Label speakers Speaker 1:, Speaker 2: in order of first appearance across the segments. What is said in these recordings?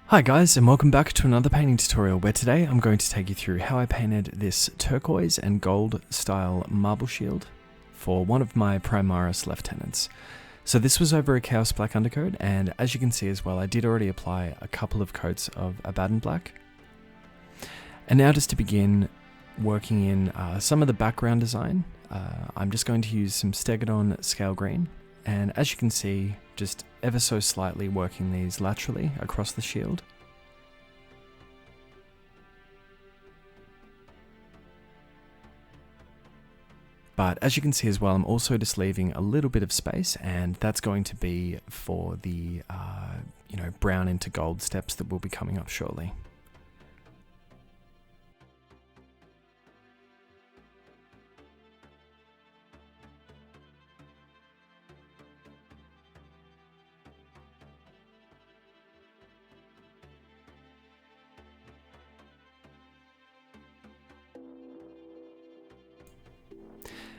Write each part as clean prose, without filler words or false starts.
Speaker 1: Hi guys, and welcome back to another painting tutorial where today I'm going to take you through how I painted this turquoise and gold style marble shield for one of my Primaris lieutenants. So this was over a Chaos Black undercoat, and as you can see as well, I did already apply a couple of coats of ABADDON black. And now just to begin working in some of the background design, I'm just going to use some STEGADON scale green, and as you can see, just ever so slightly working these laterally across the shield. But as you can see as well, I'm also just leaving a little bit of space, and that's going to be for the brown into gold steps that will be coming up shortly.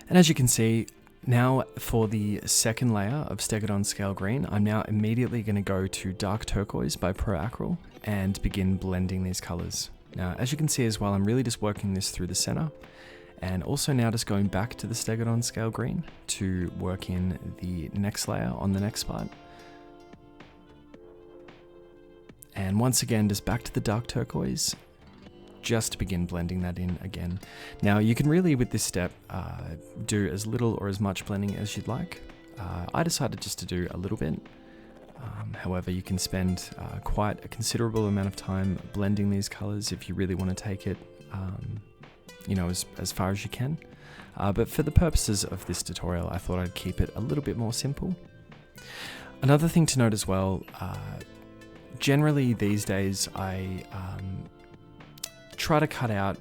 Speaker 1: And as you can see, now for the second layer of STEGADON Scale Green, I'm now immediately going to go to Dark Turquoise by ACRYL and begin blending these colours. Now, as you can see as well, I'm really just working this through the centre, and also now just going back to the STEGADON Scale Green to work in the next layer on the next part. And once again, just back to the Dark Turquoise, just to begin blending that in again. Now you can really, with this step, do as little or as much blending as you'd like. I decided just to do a little bit. However, you can spend quite a considerable amount of time blending these colors if you really want to take it as far as you can. But for the purposes of this tutorial, I thought I'd keep it a little bit more simple. Another thing to note as well, generally these days I try to cut out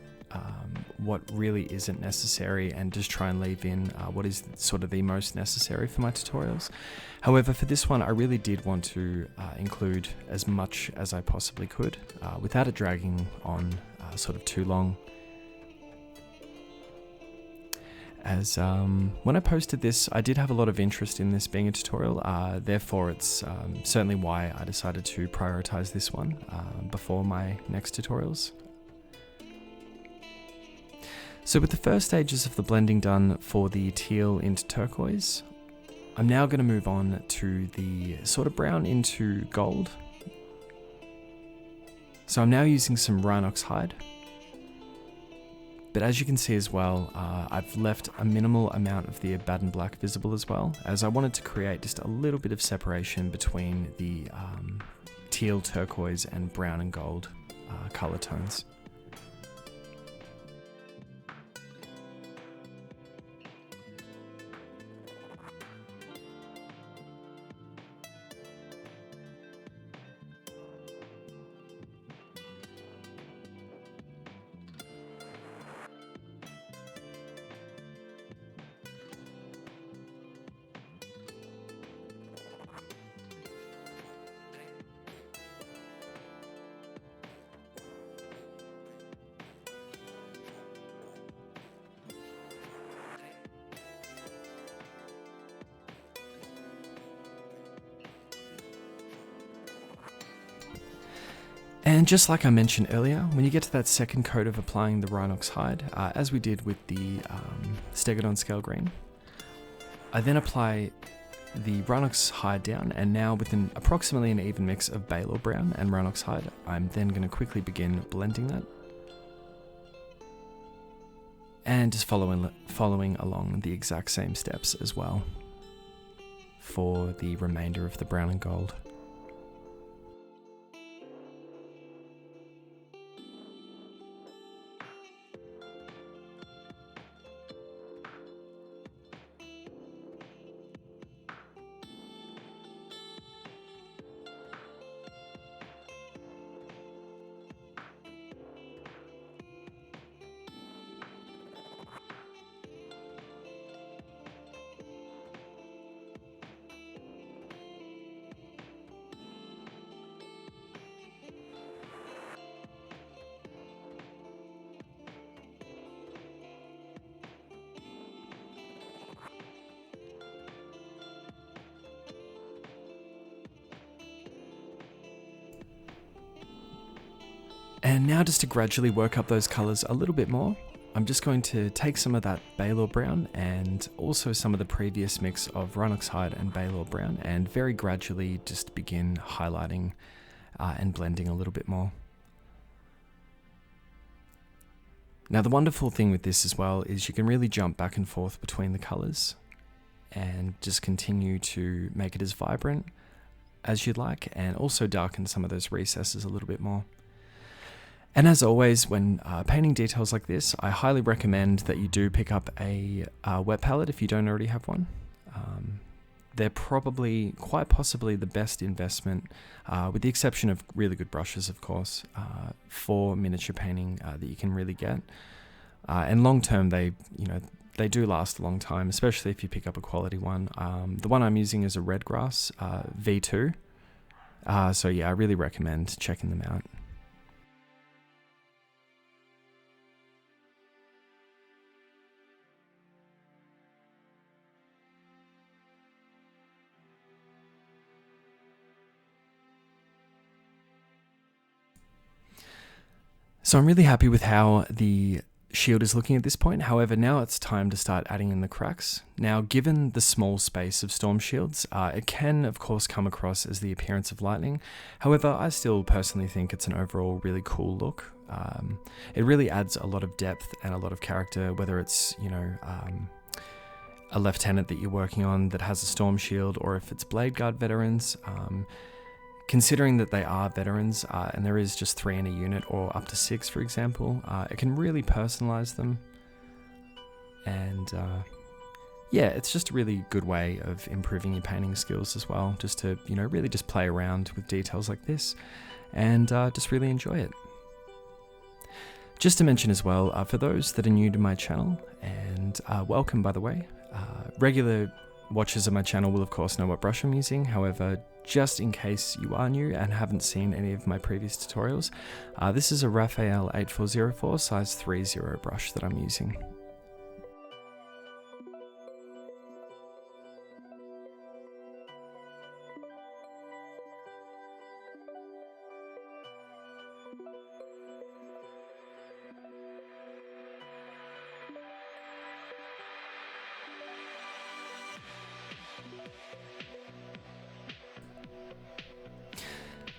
Speaker 1: what really isn't necessary and just try and leave in what is sort of the most necessary for my tutorials. However, for this one, I really did want to include as much as I possibly could without it dragging on sort of too long. As when I posted this, I did have a lot of interest in this being a tutorial, therefore it's certainly why I decided to prioritize this one before my next tutorials. So with the first stages of the blending done for the teal into turquoise, I'm now going to move on to the sort of brown into gold. So I'm now using some RHINOX hide. But as you can see as well, I've left a minimal amount of the ABADDON black visible as well, as I wanted to create just a little bit of separation between the teal, turquoise and brown and gold color tones. And just like I mentioned earlier, when you get to that second coat of applying the RHINOX hide, as we did with the STEGADON Scale Green, I then apply the RHINOX hide down, and now with approximately an even mix of BALOR brown and RHINOX hide, I'm then going to quickly begin blending that. And just following along the exact same steps as well for the remainder of the brown and gold. And now just to gradually work up those colours a little bit more, I'm just going to take some of that BALOR brown and also some of the previous mix of RHINOX hide and BALOR brown, and very gradually just begin highlighting and blending a little bit more. Now the wonderful thing with this as well is you can really jump back and forth between the colours and just continue to make it as vibrant as you'd like, and also darken some of those recesses a little bit more. And as always, when painting details like this, I highly recommend that you do pick up a wet palette if you don't already have one. They're probably, quite possibly, the best investment, with the exception of really good brushes, of course, for miniature painting that you can really get. And long term, they do last a long time, especially if you pick up a quality one. The one I'm using is a Redgrass V2. So yeah, I really recommend checking them out. So I'm really happy with how the shield is looking at this point. However, now it's time to start adding in the cracks. Now, given the small space of storm shields, it can of course come across as the appearance of lightning. However, I still personally think it's an overall really cool look. It really adds a lot of depth and a lot of character, whether it's, a lieutenant that you're working on that has a storm shield, or if it's Blade Guard veterans. Considering that they are veterans, and there is just 3 in a unit, or up to 6 for example, it can really personalize them. And yeah, it's just a really good way of improving your painting skills as well, just to, really just play around with details like this, and just really enjoy it. Just to mention as well, for those that are new to my channel, and welcome by the way, regular watchers of my channel will of course know what brush I'm using. However, just in case you are new and haven't seen any of my previous tutorials, this is a Raphael 8404 size 30 brush that I'm using.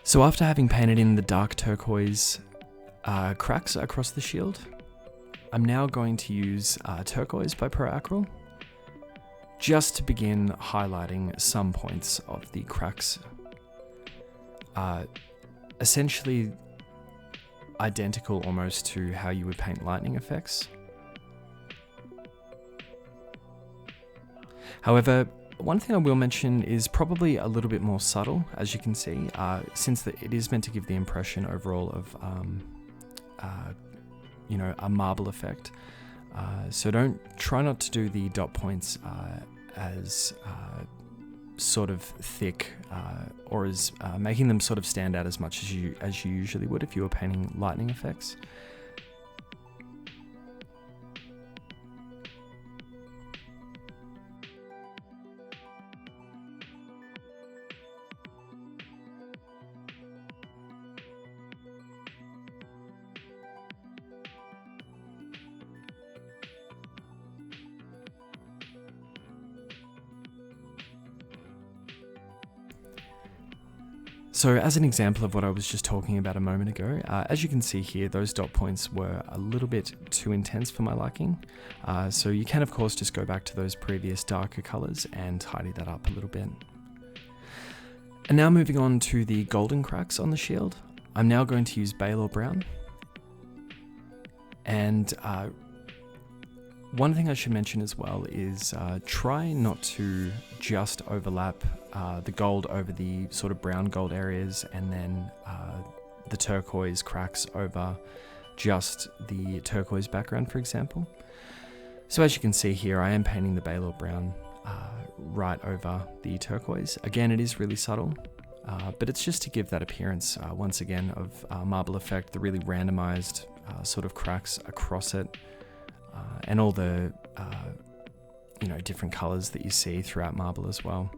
Speaker 1: So after having painted in the dark turquoise cracks across the shield, I'm now going to use Turquoise by ACRYL just to begin highlighting some points of the cracks. Essentially identical almost to how you would paint lightning effects. However, one thing I will mention is probably a little bit more subtle, as you can see, since it is meant to give the impression overall of, a marble effect. So try not to do the dot points as sort of thick, or as making them sort of stand out as much as you usually would if you were painting lightning effects. So as an example of what I was just talking about a moment ago, as you can see here, those dot points were a little bit too intense for my liking. So you can of course just go back to those previous darker colors and tidy that up a little bit. And now moving on to the golden cracks on the shield, I'm now going to use BALOR brown. And one thing I should mention as well is try not to just overlap the gold over the sort of brown gold areas and then the turquoise cracks over just the turquoise background, for example. So as you can see here, I am painting the BALOR brown right over the turquoise. Again, it is really subtle, but it's just to give that appearance once again of marble effect, the really randomized sort of cracks across it. And all the, different colors that you see throughout marble as well.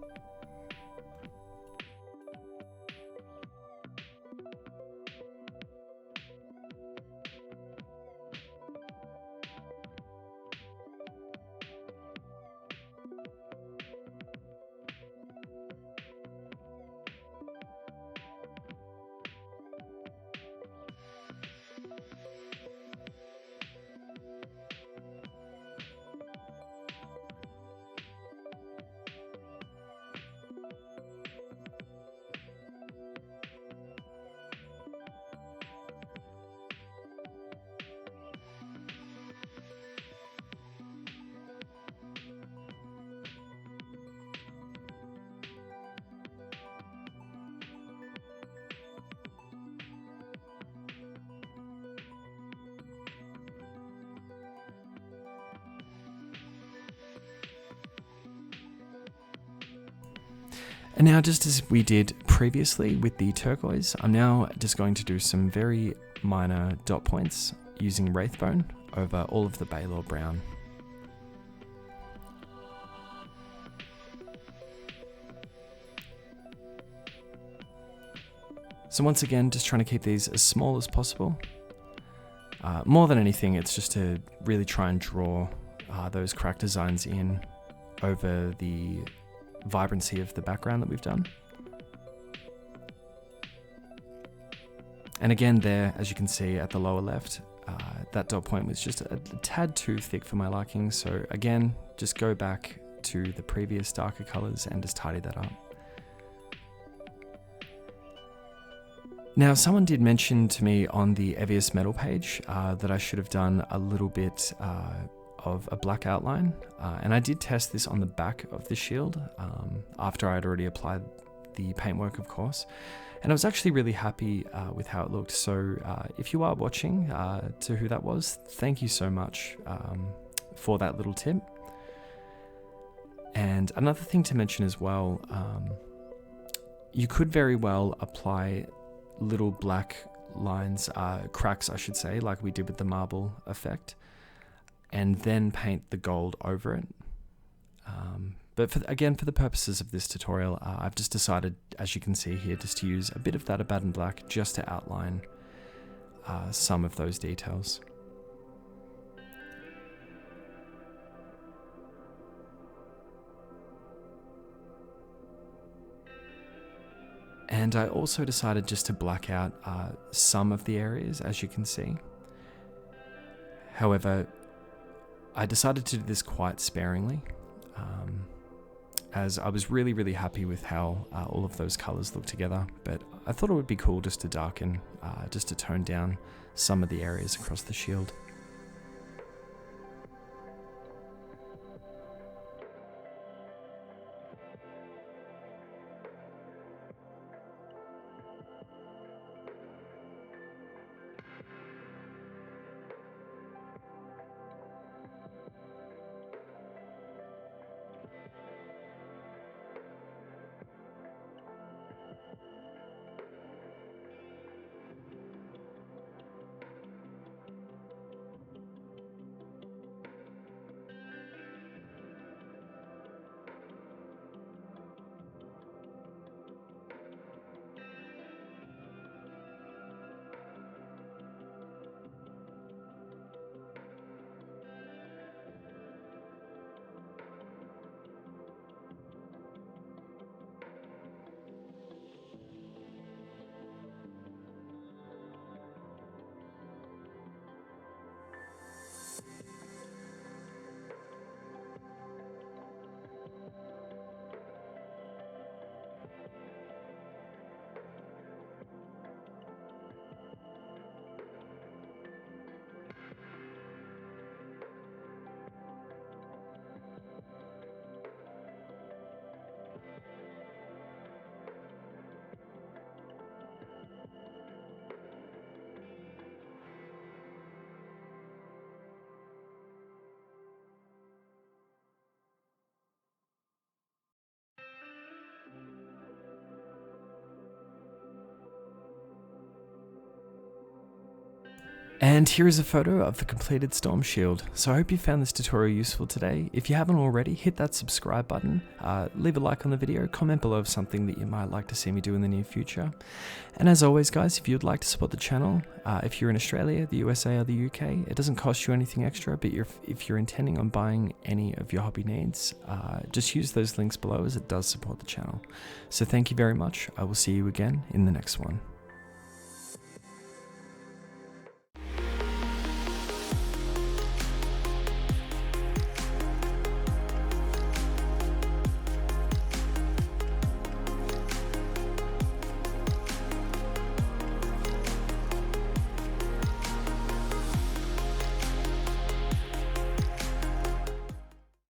Speaker 1: And now, just as we did previously with the turquoise, I'm now just going to do some very minor dot points using WRAITHBONE over all of the BALOR brown. So once again, just trying to keep these as small as possible. More than anything, it's just to really try and draw those crack designs in over the vibrancy of the background that we've done. And again there, as you can see at the lower left, that dot point was just a tad too thick for my liking. So again, just go back to the previous darker colors and just tidy that up. Now, someone did mention to me on the Evious Metal page that I should have done a little bit of a black outline, and I did test this on the back of the shield after I had already applied the paintwork, of course, and I was actually really happy with how it looked. So if you are watching, to who that was, thank you so much for that little tip. And another thing to mention as well, you could very well apply little black lines, cracks I should say, like we did with the marble effect, and then paint the gold over it. But again, for the purposes of this tutorial, I've just decided, as you can see here, just to use a bit of that ABADDON black just to outline some of those details. And I also decided just to black out some of the areas, as you can see. However, I decided to do this quite sparingly, as I was really happy with how all of those colors look together. But I thought it would be cool just to darken, just to tone down some of the areas across the shield. And here is a photo of the completed storm shield. So I hope you found this tutorial useful today. If you haven't already, hit that subscribe button, leave a like on the video, comment below of something that you might like to see me do in the near future. And as always guys, if you'd like to support the channel, if you're in Australia, the USA or the UK, it doesn't cost you anything extra, but if you're intending on buying any of your hobby needs, just use those links below as it does support the channel. So thank you very much. I will see you again in the next one.